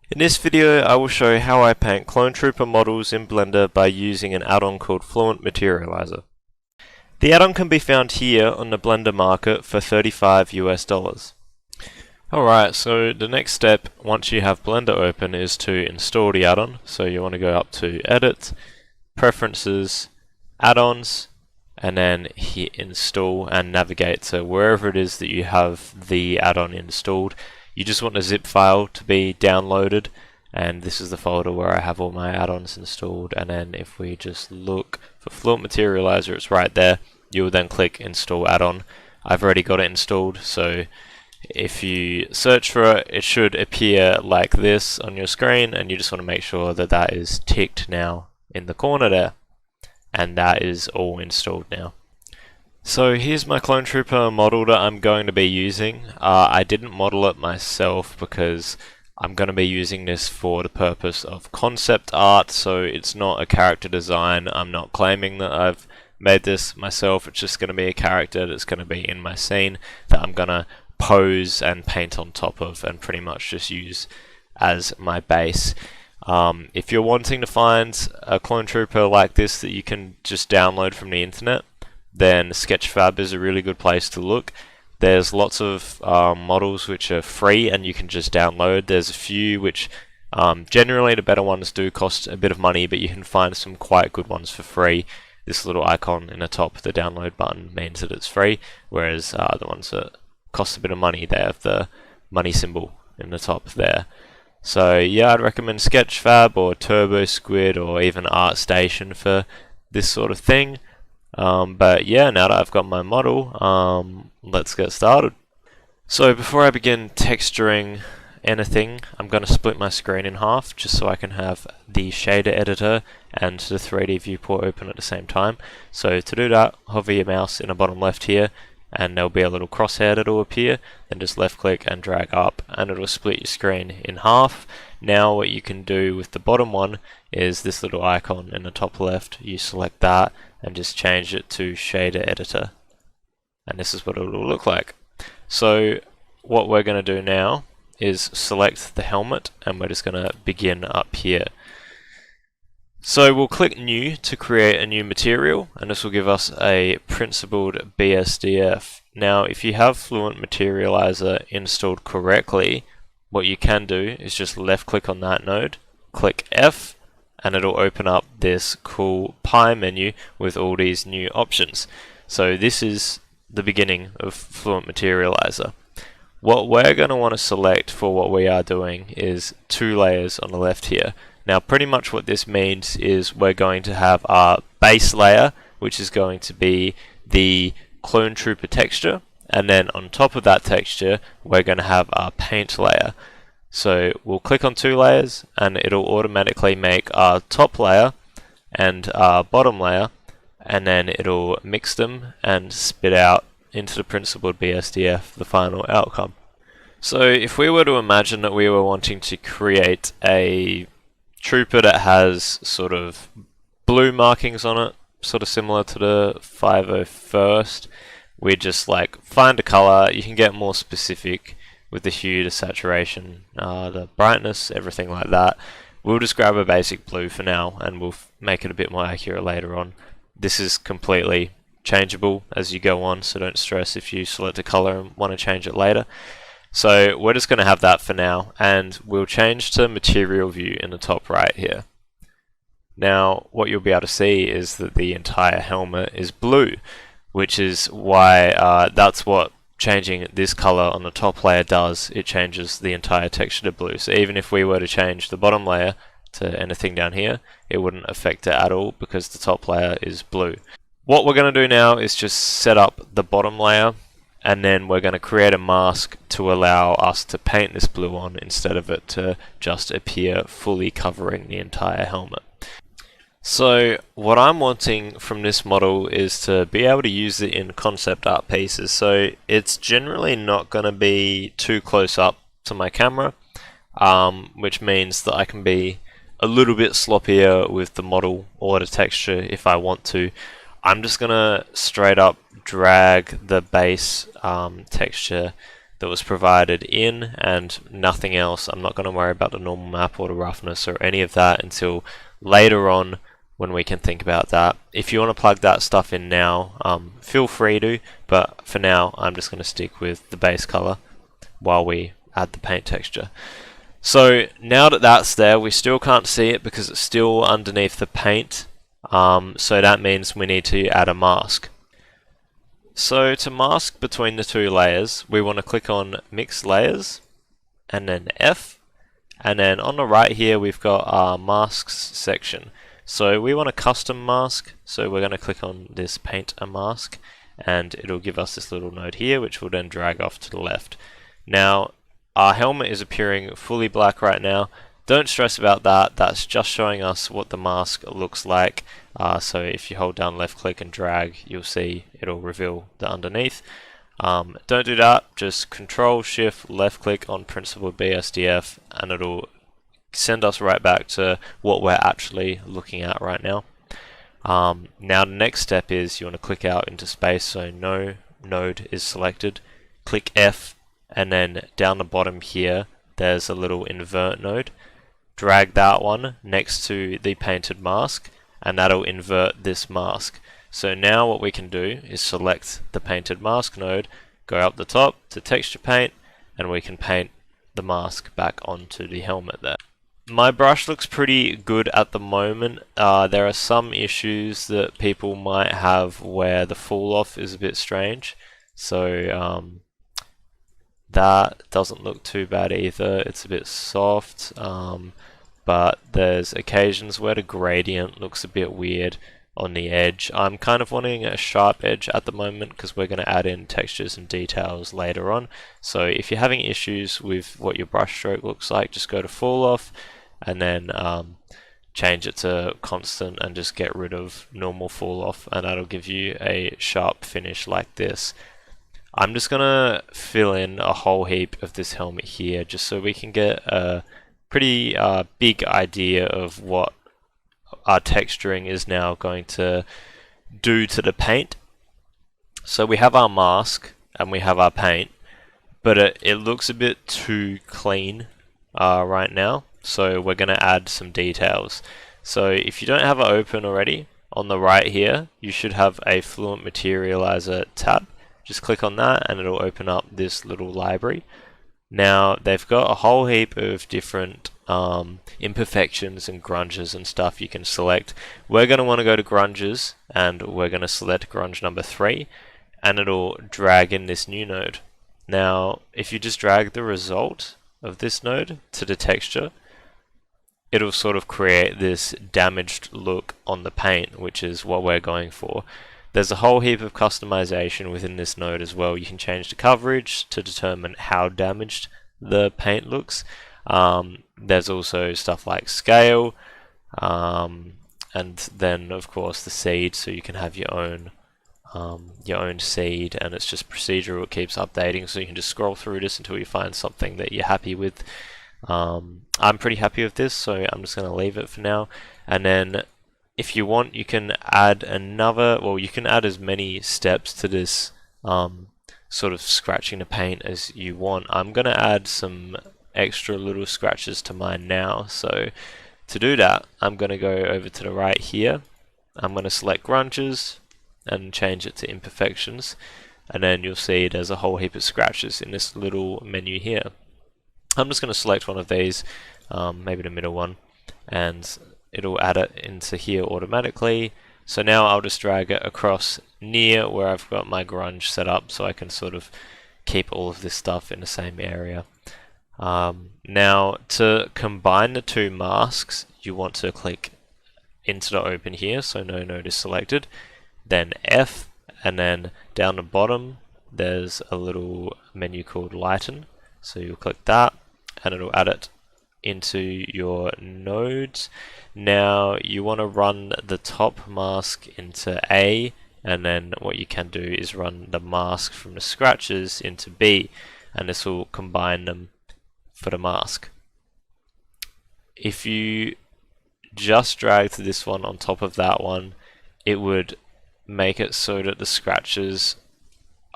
In this video I will show how I paint Clone Trooper models in Blender by using an add-on called Fluent Materializer. The add-on can be found here on the Blender market for $35 US. Alright, so the next step once you have Blender open is to install the add-on. So you want to go up to Edit, Preferences, Add-ons, and then hit Install and navigate to wherever it is that you have the add-on installed. You just want the zip file to be downloaded, and this is the folder where I have all my add-ons installed. And then if we just look for Fluent Materializer, it's right there. You will then click Install Add-on. I've already got it installed, so if you search for it, it should appear like this on your screen, and you just want to make sure that that is ticked now in the corner there, and that is all installed now. So here's my Clone Trooper model that I'm going to be using. I didn't model it myself because I'm going to be using this for the purpose of concept art, so it's not a character design. I'm not claiming that I've made this myself. It's just going to be a character that's going to be in my scene that I'm going to pose and paint on top of and pretty much just use as my base. If you're wanting to find a Clone Trooper like this that you can just download from the internet, then Sketchfab is a really good place to look. There's lots of models which are free and you can just download. There's a few which generally the better ones do cost a bit of money, but you can find some quite good ones for free. This little icon in the top, the download button, means that it's free, whereas the ones that cost a bit of money, they have the money symbol in the top there. So yeah, I'd recommend Sketchfab or Turbo Squid or even ArtStation for this sort of thing. But yeah, now that I've got my model, let's get started. So before I begin texturing anything, I'm going to split my screen in half just so I can have the shader editor and the 3D viewport open at the same time. So to do that, hover your mouse in the bottom left here, and there'll be a little crosshair that will appear. Then just left click and drag up, and it'll split your screen in half. Now what you can do with the bottom one is this little icon in the top left. You select that and just change it to shader editor, and this is what it will look like. So what we're going to do now is select the helmet, and we're just going to begin up here. So we'll click new to create a new material, and this will give us a principled BSDF. Now if you have Fluent Materializer installed correctly, what you can do is just left click on that node, click F, and it'll open up this cool pie menu with all these new options. So this is the beginning of Fluent Materializer. What we're going to want to select for what we are doing is 2 layers on the left here. Now pretty much what this means is we're going to have our base layer, which is going to be the Clone Trooper texture, and then on top of that texture we're going to have our paint layer. So we'll click on 2 layers and it'll automatically make our top layer and our bottom layer, and then it'll mix them and spit out into the principled BSDF the final outcome. So if we were to imagine that we were wanting to create a trooper that has sort of blue markings on it, sort of similar to the 501st, we just like find a color. You can get more specific with the hue, the saturation, the brightness, everything like that. We'll just grab a basic blue for now, and we'll make it a bit more accurate later on. This is completely changeable as you go on, so don't stress if you select a color and want to change it later. So we're just going to have that for now, and we'll change to material view in the top right here. Now what you'll be able to see is that the entire helmet is blue, which is why that's what changing this color on the top layer does. It changes the entire texture to blue. So even if we were to change the bottom layer to anything down here, it wouldn't affect it at all because the top layer is blue. What we're going to do now is just set up the bottom layer, and then we're going to create a mask to allow us to paint this blue on instead of it to just appear fully covering the entire helmet. So what I'm wanting from this model is to be able to use it in concept art pieces. So it's generally not going to be too close up to my camera, which means that I can be a little bit sloppier with the model or the texture if I want to. I'm just going to straight up drag the base texture that was provided in and nothing else. I'm not going to worry about the normal map or the roughness or any of that until later on when we can think about that. If you want to plug that stuff in now, feel free to, but for now I'm just going to stick with the base color while we add the paint texture. So now that that's there, we still can't see it because it's still underneath the paint, so that means we need to add a mask. So to mask between the two layers, we want to click on Mix Layers and then F, and then on the right here we've got our masks section. So we want a custom mask, so we're going to click on this Paint a Mask, and it'll give us this little node here, which will then drag off to the left. Now, our helmet is appearing fully black right now. Don't stress about that, that's just showing us what the mask looks like. So if you hold down left click and drag, you'll see it'll reveal the underneath. Don't do that, just Control Shift left click on Principled BSDF and it'll send us right back to what we're actually looking at right now. Now the next step is you want to click out into space, so no node is selected. Click F, and then down the bottom here there's a little invert node. Drag that one next to the painted mask and that'll invert this mask. So now what we can do is select the painted mask node, go up the top to texture paint, and we can paint the mask back onto the helmet there. My brush looks pretty good at the moment. There are some issues that people might have where the fall off is a bit strange. So that doesn't look too bad either. It's a bit soft, but there's occasions where the gradient looks a bit weird on the edge. I'm kind of wanting a sharp edge at the moment because we're going to add in textures and details later on. So if you're having issues with what your brush stroke looks like, just go to fall off and then change it to constant and just get rid of normal fall off, and that'll give you a sharp finish like this. I'm just gonna fill in a whole heap of this helmet here just so we can get a pretty big idea of what our texturing is now going to do to the paint. So we have our mask and we have our paint, but it looks a bit too clean right now. So we're going to add some details. So if you don't have it open already, on the right here, you should have a Fluent Materializer tab. Just click on that and it'll open up this little library. Now they've got a whole heap of different imperfections and grunges and stuff you can select. We're going to want to go to grunges and we're going to select grunge number 3 and it'll drag in this new node. Now if you just drag the result of this node to the texture, it'll sort of create this damaged look on the paint, which is what we're going for. There's a whole heap of customization within this node as well. You can change the coverage to determine how damaged the paint looks. There's also stuff like scale, and then of course the seed, so you can have your own seed, and it's just procedural. It keeps updating, so you can just scroll through this until you find something that you're happy with. I'm pretty happy with this, so I'm just going to leave it for now. And then if you want, you can add you can add as many steps to this sort of scratching the paint as you want. I'm going to add some extra little scratches to mine now. So to do that, I'm going to go over to the right here. I'm going to select grunges and change it to imperfections. And then you'll see there's a whole heap of scratches in this little menu here. I'm just going to select one of these, maybe the middle one, and it'll add it into here automatically. So now I'll just drag it across near where I've got my grunge set up so I can sort of keep all of this stuff in the same area. Now to combine the two masks, you want to click into the open here, so no node is selected, then F, and then down the bottom there's a little menu called lighten, so you'll click that and it'll add it into your nodes. Now you want to run the top mask into A, and then what you can do is run the mask from the scratches into B, and this will combine them for the mask. If you just drag to this one on top of that one, it would make it so that the scratches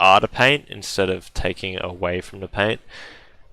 are the paint instead of taking it away from the paint.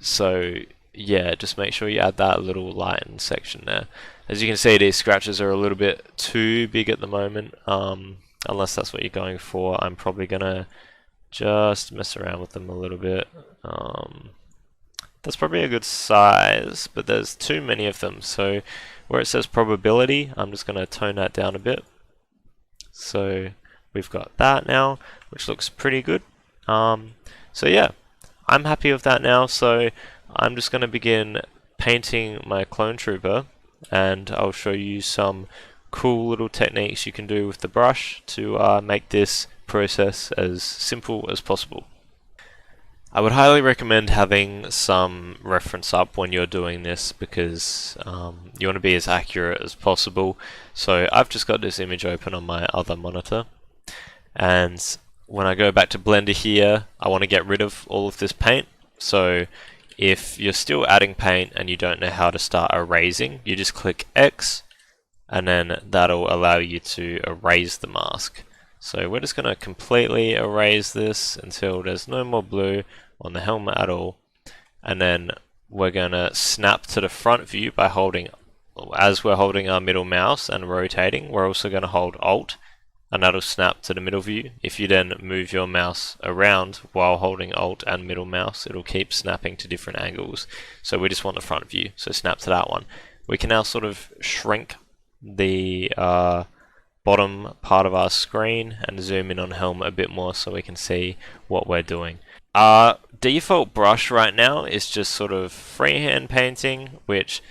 So yeah, just make sure you add that little lighten section there. As you can see, these scratches are a little bit too big at the moment. Unless that's what you're going for, I'm probably gonna just mess around with them a little bit. That's probably a good size, but there's too many of them. So where it says probability, I'm just gonna tone that down a bit. So we've got that now, which looks pretty good. So yeah, I'm happy with that now. So I'm just going to begin painting my clone trooper, and I'll show you some cool little techniques you can do with the brush to make this process as simple as possible. I would highly recommend having some reference up when you're doing this, because you want to be as accurate as possible. So I've just got this image open on my other monitor, and when I go back to Blender here, I want to get rid of all of this paint. So if you're still adding paint and you don't know how to start erasing, you just click X, and then that'll allow you to erase the mask. So we're just going to completely erase this until there's no more blue on the helmet at all. And then we're going to snap to the front view by holding, as we're holding our middle mouse and rotating, we're also going to hold Alt, and that'll snap to the middle view. If you then move your mouse around while holding Alt and middle mouse, it'll keep snapping to different angles. So we just want the front view, so snap to that one. We can now sort of shrink the bottom part of our screen and zoom in on helmet a bit more so we can see what we're doing. Our default brush right now is just sort of freehand painting, which,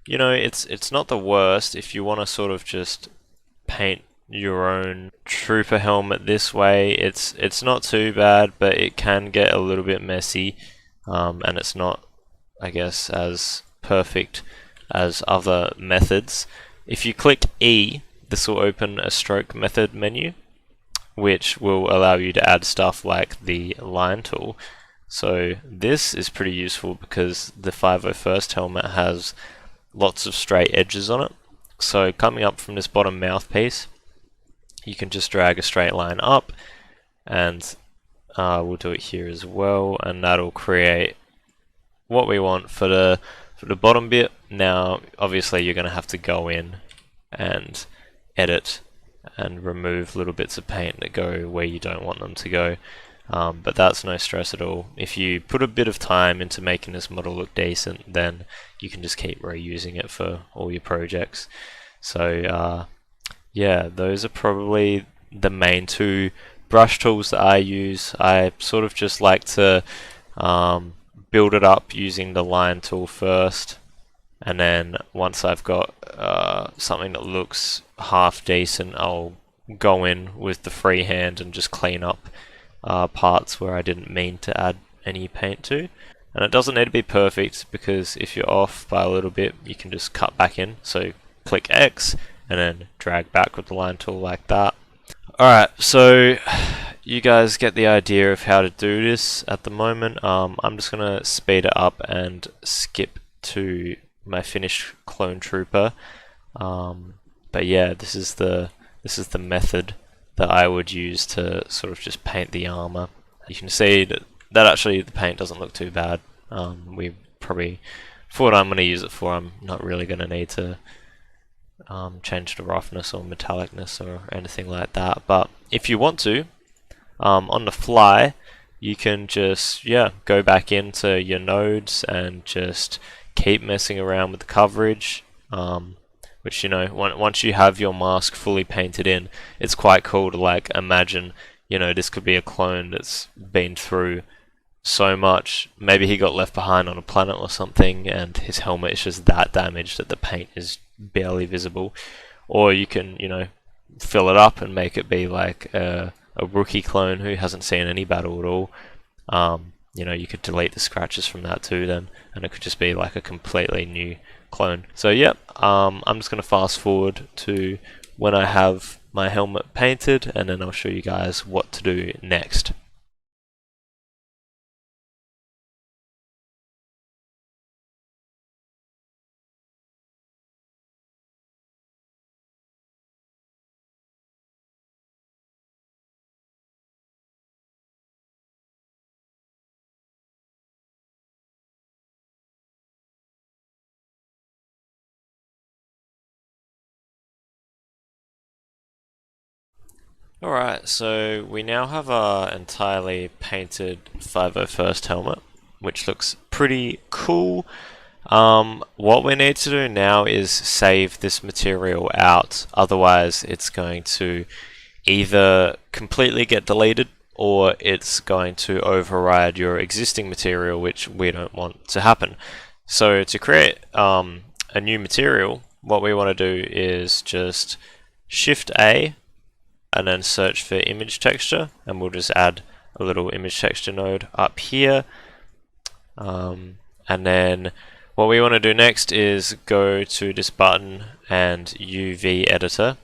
you know, it's not the worst if you want to sort of just paint your own trooper helmet this way. It's not too bad, but it can get a little bit messy, and it's not, I guess, as perfect as other methods. If you click E, this will open a stroke method menu, which will allow you to add stuff like the line tool. So this is pretty useful because the 501st helmet has lots of straight edges on it. So coming up from this bottom mouthpiece, you can just drag a straight line up, and we'll do it here as well, and that'll create what we want for the bottom bit. Now obviously you're going to have to go in and edit and remove little bits of paint that go where you don't want them to go, but that's no stress at all. If you put a bit of time into making this model look decent, then you can just keep reusing it for all your projects. So yeah, those are probably the main two brush tools that I use. I sort of just like to build it up using the line tool first, and then once I've got something that looks half decent, I'll go in with the freehand and just clean up parts where I didn't mean to add any paint to. And it doesn't need to be perfect, because if you're off by a little bit, you can just cut back in. So click X and then drag back with the line tool like that. Alright, so you guys get the idea of how to do this at the moment. I'm just going to speed it up and skip to my finished clone trooper. But yeah, this is the method that I would use to sort of just paint the armor. You can see that actually the paint doesn't look too bad. We probably, for what I'm going to use it for, I'm not really going to need to change the roughness or metallicness or anything like that. But if you want to, on the fly, you can just go back into your nodes and just keep messing around with the coverage, which, you know, once you have your mask fully painted in, it's quite cool to like imagine, you know, this could be a clone that's been through so much. Maybe he got left behind on a planet or something, and his helmet is just that damaged that the paint is barely visible. Or you can, you know, fill it up and make it be like a rookie clone who hasn't seen any battle at all. You know, you could delete the scratches from that too then, and it could just be like a completely new clone. So yep, I'm just going to fast forward to when I have my helmet painted, and then I'll show you guys what to do next. Alright, so we now have our entirely painted 501st helmet, which looks pretty cool. What we need to do now is save this material out, otherwise it's going to either completely get deleted or it's going to override your existing material, which we don't want to happen. So to create a new material, what we want to do is just Shift A and then search for image texture, and we'll just add a little image texture node up here. And then what we want to do next is go to this button and UV editor,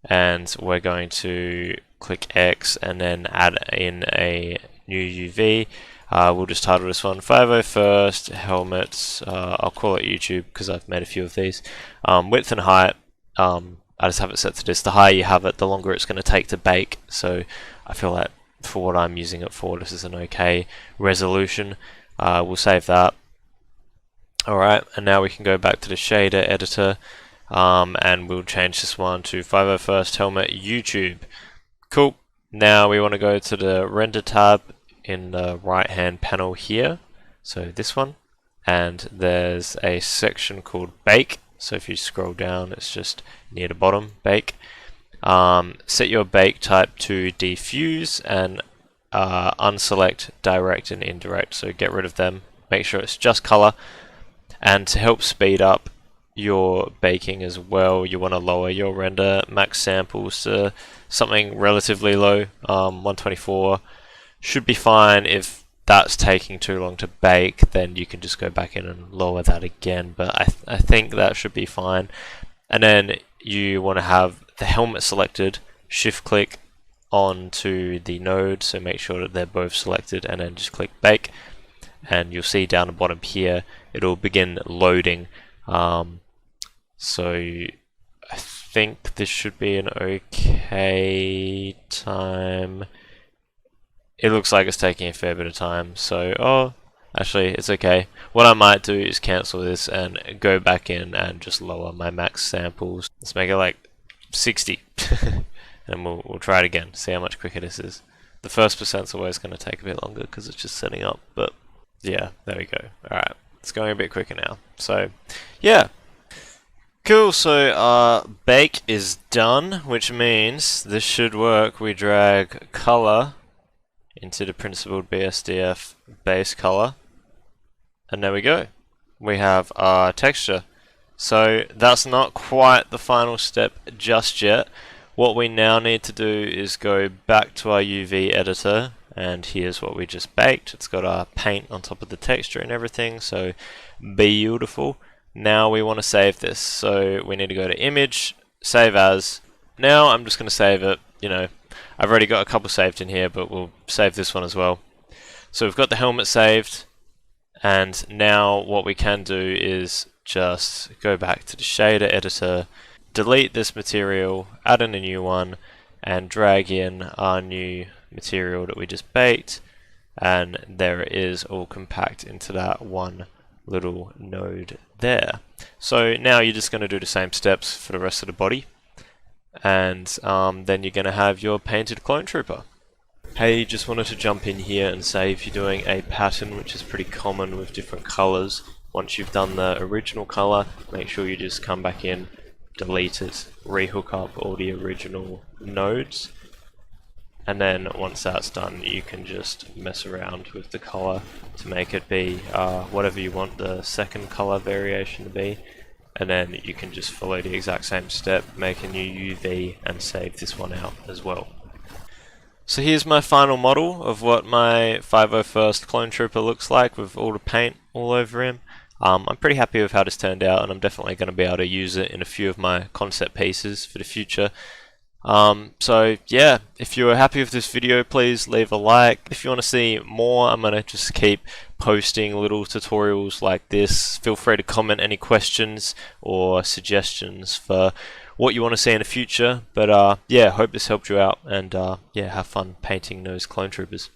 and we're going to click X and then add in a new UV. We'll just title this one 501st helmets. I'll call it YouTube because I've made a few of these. Width and height, I just have it set to this. The higher you have it, the longer it's going to take to bake. So I feel like for what I'm using it for, this is an okay resolution. We'll save that. Alright, and now we can go back to the shader editor, and we'll change this one to 501st helmet YouTube. Cool. Now we want to go to the render tab in the right hand panel here, so this one, and there's a section called bake. So if you scroll down, it's just near the bottom, bake. Set your bake type to diffuse and unselect direct and indirect, so get rid of them, make sure it's just color. And to help speed up your baking as well, you want to lower your render max samples to something relatively low. 124 should be fine. If that's taking too long to bake, then you can just go back in and lower that again, but I think that should be fine. And then you want to have the helmet selected, shift click onto the node, so make sure that they're both selected, and then just click bake, and you'll see down the bottom here it'll begin loading. So I think this should be an okay time. It looks like it's taking a fair bit of time, so actually it's okay. What I might do is cancel this and go back in and just lower my max samples. Let's make it like 60 and we'll try it again, see how much quicker this is. The first percent's always going to take a bit longer because it's just setting up, but yeah, there we go. Alright, it's going a bit quicker now. So yeah, cool. So bake is done, which means this should work. We drag color into the principled BSDF base color, and there we go. We have our texture. So that's not quite the final step just yet. What we now need to do is go back to our UV editor, and here's what we just baked. It's got our paint on top of the texture and everything, so beautiful. Now we want to save this, so we need to go to image, save as. Now I'm just going to save it. You know, I've already got a couple saved in here, but we'll save this one as well. So we've got the helmet saved, and now what we can do is just go back to the shader editor, delete this material, add in a new one, and drag in our new material that we just baked, and there it is, all compact into that one little node there. So now you're just going to do the same steps for the rest of the body, and then you're going to have your painted clone trooper. Hey, just wanted to jump in here and say, if you're doing a pattern, which is pretty common with different colors, once you've done the original color, make sure you just come back in, delete it, rehook up all the original nodes, and then once that's done, you can just mess around with the color to make it be whatever you want the second color variation to be, and then you can just follow the exact same step, make a new UV, and save this one out as well. So here's my final model of what my 501st Clone Trooper looks like with all the paint all over him. I'm pretty happy with how this turned out, and I'm definitely going to be able to use it in a few of my concept pieces for the future. So yeah, if you were happy with this video, please leave a like. If you want to see more, I'm going to just keep posting little tutorials like this. Feel free to comment any questions or suggestions for what you want to see in the future. But yeah, hope this helped you out, and yeah, have fun painting those clone troopers.